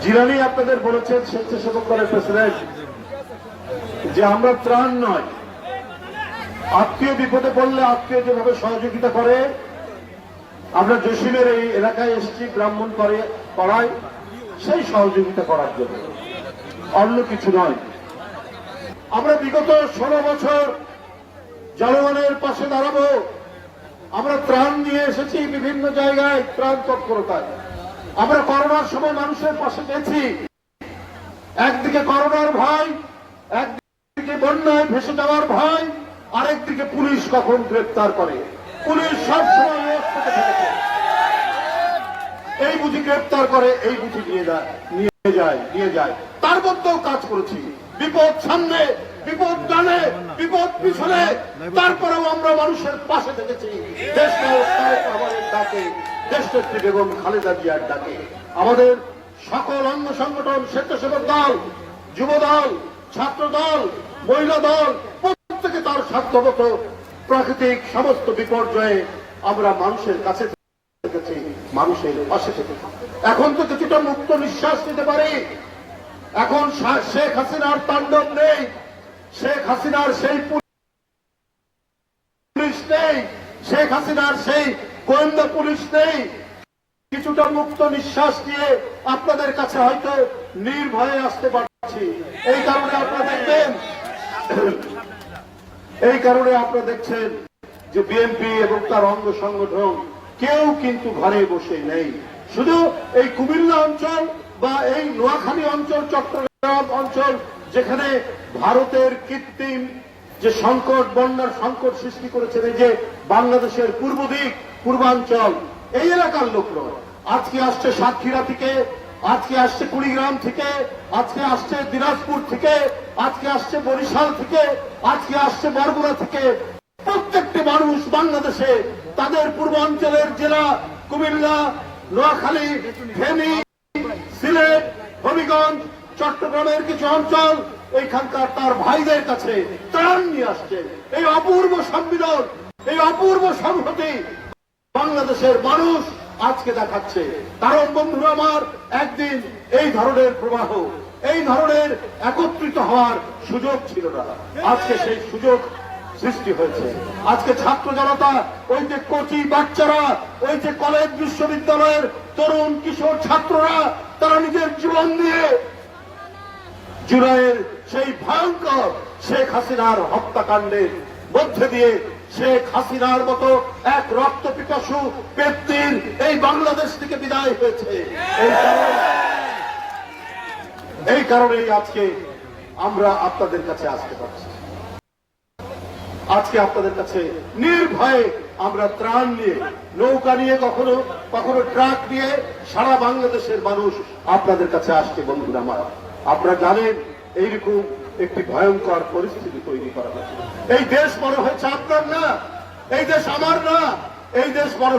জিলানি আপনাদের বলেছেন স্বেচ্ছাসেবক দলের প্রেসিডেন্ট যে আমরা ত্রাণ নয়, আত্মীয় বিপদে পড়লে আত্মীয় যেভাবে সহযোগিতা করে, আমরা জসিমের এই এলাকায় এসেছি ব্রাহ্মণ পাড়ায় সেই সহযোগিতা করার জন্য, অন্য কিছু নয়। আমরা বিগত 16 বছর জনগণের পাশে দাঁড়াবো। আমরা ত্রাণ নিয়ে এসেছি বিভিন্ন জায়গায়, ত্রাণ তৎপরতায়। আমরা করোনার সময় মানুষের পাশে গেছি। একদিকে করোনার ভয়, একদিকে বন্যায় ভেসে যাওয়ার ভয়, আরেকদিকে পুলিশ কখন গ্রেপ্তার করে। পুলিশ সবসময় এই বুঝি গ্রেপ্তার করে, এই বুঝি নিয়ে যায়। তার মধ্যেও কাজ করেছি। বিপদ সামনে, বিপদ ডানে, বিপদ পিছনে, তারপরেও আমরা মানুষের পাশে থেকেছি। ডাকে, দেশনেত্রী বেগম খালেদা জিয়ার ডাকে আমাদের সকল অঙ্গ সংগঠন, স্বেচ্ছাসেবক দল, যুব দল, ছাত্র দল, মহিলা দল, প্রত্যেকে তার সাধ্যমত প্রাকৃতিক সমস্ত বিপর্যয়ে আমরা মানুষের কাছে থেকেছি, মানুষের পাশে থেকেছি। এখন তো কিছুটা মুক্ত নিঃশ্বাস নিতে পারি। এখন শেখ হাসিনার তাণ্ডব নেই, শেখ হাসিনার সেই পুলিশ নেই, শেখ হাসিনার সেই গোয়েন্দা পুলিশ নেই। কিছুটা মুক্ত নিঃশ্বাস দিয়ে আপনাদের কাছে হয়তো নির্ভয়ে আসতে পারছি। এই কারণে আপনারা দেখছেন যে বিএনপি এবং তার অঙ্গ সংগঠন কেউ কিন্তু ঘরে বসে নেই। শুধু এই কুমিল্লা অঞ্চল বা এই নোয়াখালী অঞ্চল, চট্টগ্রাম অঞ্চল, যেখানে ভারতের কৃত্রিম যে সংকট, বন্যার সংকট সৃষ্টি করেছেন, এই যে বাংলাদেশের পূর্ব দিক, পূর্বাঞ্চল, এই এলাকার লোকরা আজকে আসছে সাতক্ষীরা থেকে, আজকে আসছে কুড়িগ্রাম থেকে, আজকে আসছে দিনাজপুর থেকে, আজকে আসছে বরিশাল থেকে, আজকে আসছে বরগুনা থেকে। প্রত্যেকটি মানুষ বাংলাদেশে তাদের পূর্বাঞ্চলের জেলা কুমিল্লা, নোয়াখালী, ফেনী, সিলেট, হবিগঞ্জ, চট্টগ্রামের কিছু অঞ্চল, এইখানকার তার ভাইদের কাছে ত্রাণ নিয়ে আসছে। এই অপূর্ব সম্মিলন, এই অপূর্ব সংহতি বাংলাদেশের মানুষ আজকে দেখাচ্ছে। কারণ বন্ধুরা আমার, একদিন এই ধরনের প্রবাহ, এই ধরনের একত্রিত হওয়ার সুযোগ ছিল না। আজকে সেই সুযোগ সৃষ্টি হয়েছে। আজকে ছাত্র জনতা, ওই যে কোচি বাচ্চারা, ওই যে কলেজ বিশ্ববিদ্যালয়ের তরুণ কিশোর ছাত্ররা, তারা নিজের জীবন দিয়ে জুলাইয়ের সেই ভয়ঙ্কর শেখ হাসিনার হত্যাকাণ্ডের মধ্যে দিয়ে শেখ হাসিনার মতো এক রক্ত পিপাসু ব্যক্তির এই বাংলাদেশ থেকে বিদায় হয়েছে। এই কারণেই আজকে আমরা আপনাদের কাছে আসতে পারছি। আজকে আপনাদের কাছে নির্ভয়ে আমরা ত্রাণ নিয়ে, নৌকা নিয়ে, কখনো কখনো ট্রাক নিয়ে সারা বাংলাদেশের মানুষ আপনাদের কাছে আসছে। বন্ধুরা আমার, আপনারা জানেন এইরকম একটি ভয়ঙ্কর পরিস্থিতি তৈরি করা হয়েছে। এই দেশ বড় হয়েছে আপনার না, এই দেশ আমার না, এই দেশ বড়